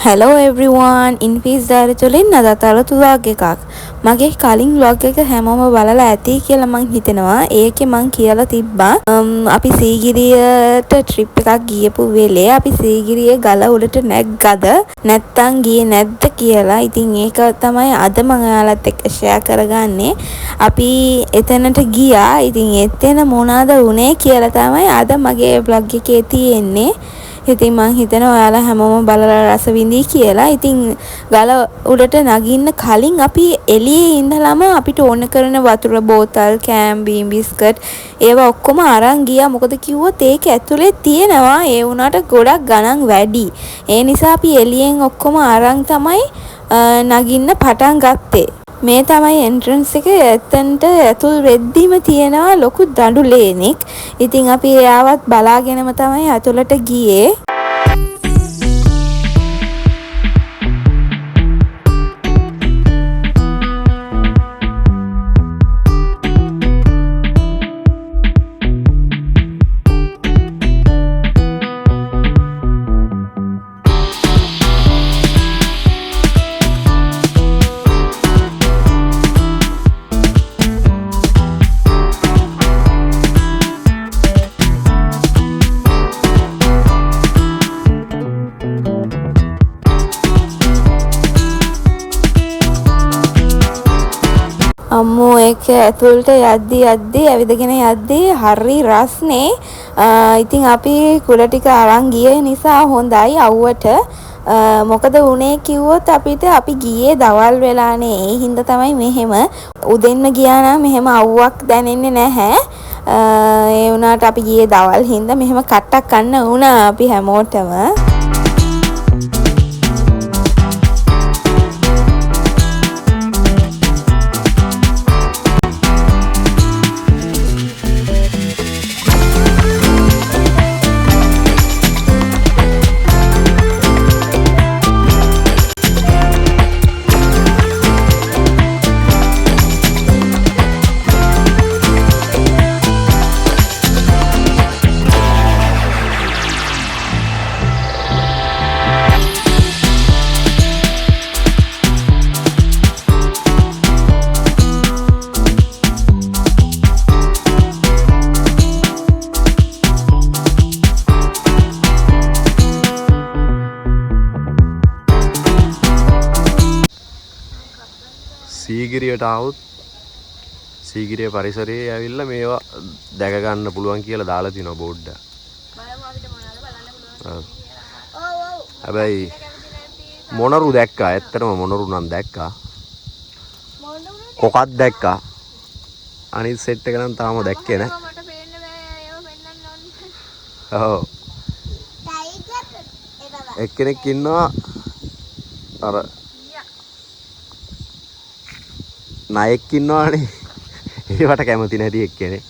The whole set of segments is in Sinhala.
Hello everyone, ඉන්ෆීස් ඩයරි අදත් අලුත් vlog එකක්. මගේ කලින් vlog එක හැමෝම බලලා ඇති කියලා මං හිතනවා. ඒකේ මං කියලා තිබ්බා අපි සීගිරියට ට්‍රිප් එකක් ගියපු වෙලේ අපි සීගිරියේ ගල උඩට නැග්ගද නැත්තම් ගියේ නැද්ද කියලා. ඉතින් ඒක තමයි අද මම ඔයාලත් එක්ක ෂෙයා කරගන්නේ. අපි එතනට ගියා. ඉතින් එතන මොනවාද වුනේ කියලා තමයි අද මගේ vlog එකේ තියෙන්නේ. ඉතින් මං හිතනවා ඔයාලා හැමෝම බලලා රස විඳී කියලා. ඉතින් ගල උඩට නගින්න කලින් අපි එළියේ ඉඳලාම අපිට ඕන කරන වතුර බෝතල්, කෑම්, බීම්, බිස්කට් ඒවා ඔක්කොම අරන් ගියා. මොකද කිව්වොත් ඒක ඇතුලේ තියෙනවා. ඒ වුණාට ගොඩක් ගණන් වැඩි. ඒ නිසා අපි එළියෙන් ඔක්කොම අරන් තමයි නගින්න පටන් ගත්තේ. මේ තමයි එන්ට්‍රන්ස් එක. එතනට ඇතුල් වෙද්දිම තියෙනවා ලොකු දඬු ලේනෙක්. ඉතින් අපි එයාවත් බලාගෙනම තමයි ඇතුළට ගියේ. අම්මෝ ඒක ඇතුළට යද්දි ඇවිදගෙන යද්දි හරි රස්නේ. ඉතින් අපි කුල ටික අරන් ගිය නිසා හොඳයි අවුවට. මොකද උනේ කිව්වොත් අපි ගියේ දවල් වෙලානේ. ඒ හින්දා තමයි මෙහෙම. උදෙන්ම ගියා නම් මෙහෙම අවුවක් දැනෙන්නේ නැහැ. ඒ වුණාට අපි ගියේ දවල් හින්දා මෙහෙම කට්ටක් කන්න වුණා අපි හැමෝටම. සීගිරියට આવුත් සීගිරිය පරිසරයේ ඇවිල්ලා මේවා දැක ගන්න පුළුවන් කියලා දාලා තිනවා බෝඩ් එක. බලමු අපිට මොනවාද බලන්න පුළුවන් කියලා. හැබැයි මොනරු දැක්කා. ඇත්තටම මොනරු නම් දැක්කා. කොකක් දැක්කා. අනිත් සෙට් එක නම් තාම දැක්කේ නැහැ. මට පේන්න බෑ. ඒව පෙන්නන්න ඕනේ. ඔව්. එක්කෙනෙක් ඉන්නවා අර නායක ඉන්නවානේ. ඒවට කැමති නැති එක්කෙනෙක්.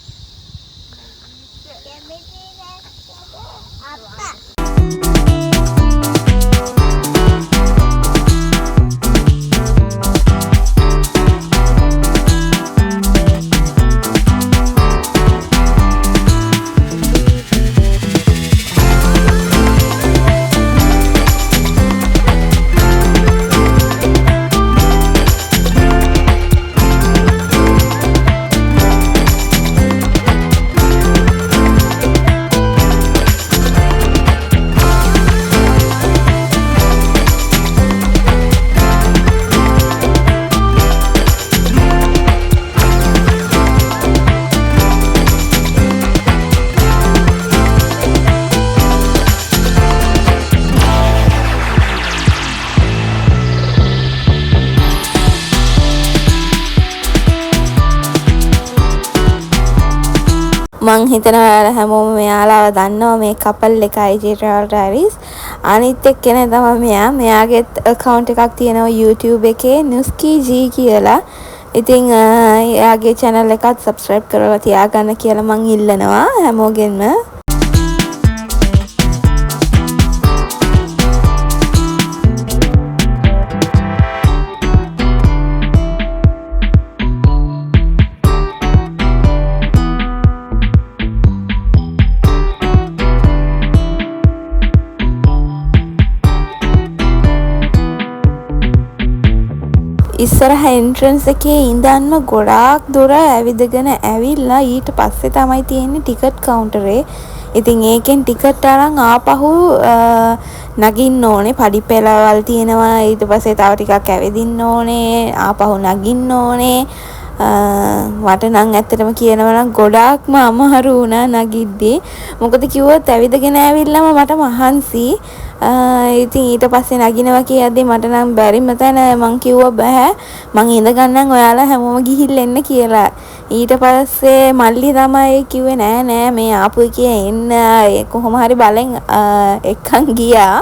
මං හිතනවා ඔයාලා හැමෝම මෙයාලාව දන්නවා මේ කපල් එක IG Travel Diaries. අනිත් එක්කෙනා තමයි මෙයාගේ account එකක් තියෙනවා YouTube එකේ Nuski G කියලා. ඉතින් එයාගේ channel එකත් subscribe කරලා තියාගන්න කියලා මං ඉල්ලනවා හැමෝගෙන්ම. ඉස්සරහ එන්ට්‍රන්ස් එකේ ඉඳන්ම ගොඩාක් දුර ඇවිදගෙන ඇවිල්ලා ඊට පස්සේ තමයි තියෙන්නේ ටිකට් කවුන්ටරේ. ඉතින් ඒකෙන් ටිකට් අරන් ආපහු නගින්න ඕනේ. පඩි පෙළවල් තියෙනවා. ඊට පස්සේ තව ටිකක් ඇවිදින්න ඕනේ. ආපහු නගින්න ඕනේ. මට නම් ඇත්තටම කියනවා නම් ගොඩාක්ම අමාරු වුණා නගිද්දී. මොකද කිව්වොත් ඇවිදගෙන ඇවිල්ලාම මට මහන්සි. ඉතින් ඊට පස්සේ නගිනවා කියද්දි මට නම් බැරිම තැන මං කිව්වා බෑ මං ඉඳ ගන්නම් ඔයාලා හැමෝම ගිහිල්ලා එන්න කියලා. ඊට පස්සේ මල්ලි තමයි කිව්වේ නෑ මේ ආපු එකේ එන්න කොහොම හරි බලෙන් එක්කන් ගියා.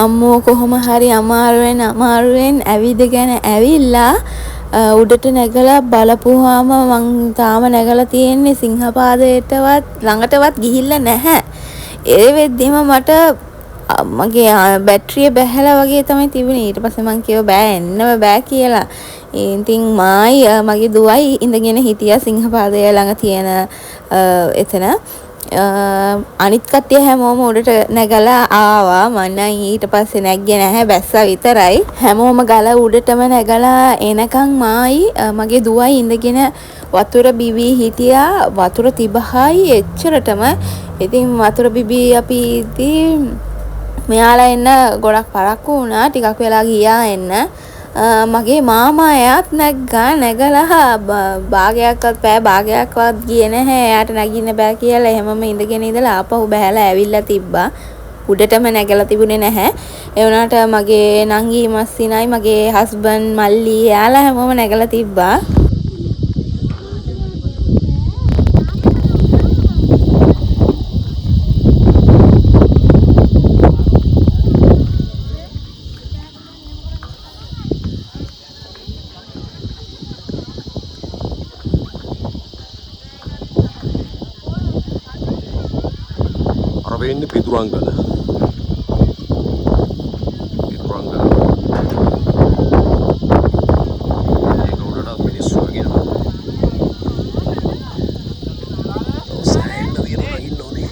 අම්මෝ කොහොම හරි අමාරුවෙන් ඇවිදගෙන ඇවිල්ලා උඩට නැගලා බලපුවාම මං තාම නැගලා තියෙන්නේ සිංහපාදයටවත් ළඟටවත් ගිහිල්ලා නැහැ. ඒ වෙද්දිම මට මගේ බැටරිය බැහැලා වගේ තමයි තිබුණේ. ඊට පස්සේ මං කිව්වා බෑ එන්නම බෑ කියලා. ඉතින් මායි මගේ දුවයි ඉඳගෙන හිටියා සිංහපාදය ළඟ තියෙන එතන. අනිත් කට්ටිය හැමෝම උඩට නැගලා ආවා. මම ඊට පස්සේ නැග්ගේ නැහැ, බැස්සා විතරයි. හැමෝම ගල උඩටම නැගලා එනකන් මායි මගේ දුවයි ඉඳගෙන වතුර බිවි හිටියා. වතුර තිබහයි එච්චරටම. ඉතින් වතුර බිබී අපි ඉතින් මෙයාලා එන්න ගොඩක් පරක්කු වුණා. ටිකක් වෙලා ගියා එන්න. මගේ මාමා එයාත් නැගලා භාගයක්වත් ගියේ නැහැ. එයාට නැගින්න බෑ කියලා එහෙමම ඉඳගෙන ඉඳලා ආපහු බහැලා ඇවිල්ලා තිබ්බා. උඩටම නැගලා තිබුණේ නැහැ. ඒ වුණාට මගේ නංගි මස්සිනයි මගේ හස්බන්ඩ් මල්ලි එයාලා හැමෝම නැගලා තිබ්බා. වෙන්නේ පිටුරංගල. ඒක උඩට මිනිස්සු වගේ නේද? සෑහෙන්න දිනලා ඉන්න ඕනේ.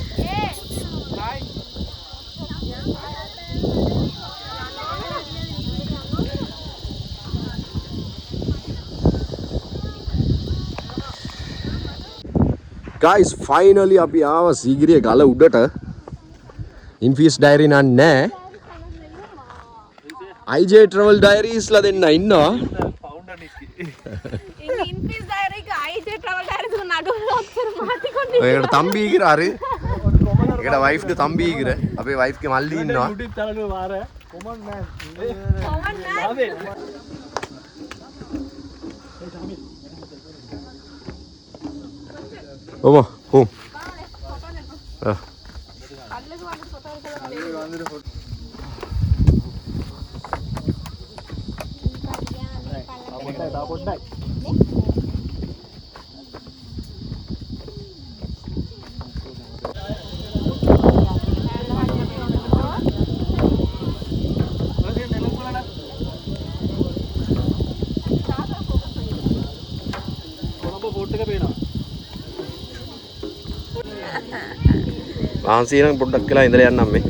Guys, finally අපි ආවා සීගිරිය ගල උඩට. ඉන්ෆීස් ඩයරි නන් නෑ. IJ travel diaries ලා දෙන්න ඉන්නවා. ඉන්ෆීස් ඩයරි එක IJ travel diaries එක නඩුවල ඔක්කොම මාති කොන්නේ. ඔයකට තම්බී කිර හරි. ඒකට වයිෆ් ද තම්බී කිර. අපේ වයිෆ් ගේ මල්ලි ඉන්නවා. කොමන් මෑන්. ඔම කොම්. ආන්සියෙන් පොඩ්ඩක් කියලා ඉඳලා යන්නම් මේ.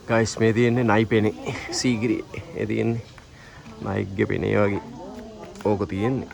ගයිස් මේ තියෙන්නේ නයි පෙනේ සීගිරිය. ඒ තියෙන්නේ නයික්ගේ පෙනේ වගේ. ඕක තියෙන්නේ.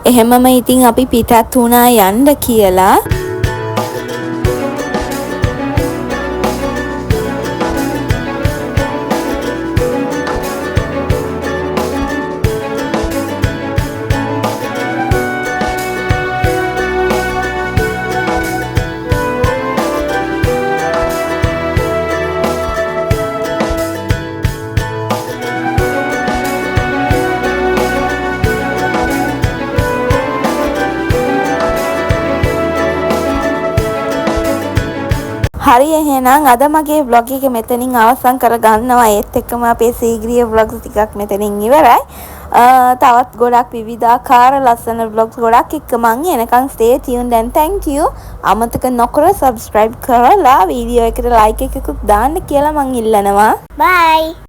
එහෙමම ඉතින් අපි පිටත් වුණා යන්න කියලා. හරි එහෙනම් අද මගේ vlog එක මෙතනින් අවසන් කරගන්නවා. ඒත් එක්කම අපේ සීග්‍රිය vlogs ටිකක් මෙතනින් ඉවරයි. තවත් ගොඩක් විවිධාකාර ලස්සන vlogs ගොඩක් එක්ක මං එනකන් stay tuned and thank you. අමතක නොකර subscribe කරලා වීඩියෝ එකට like එකකුත් දාන්න කියලා මං ඉල්ලනවා. Bye.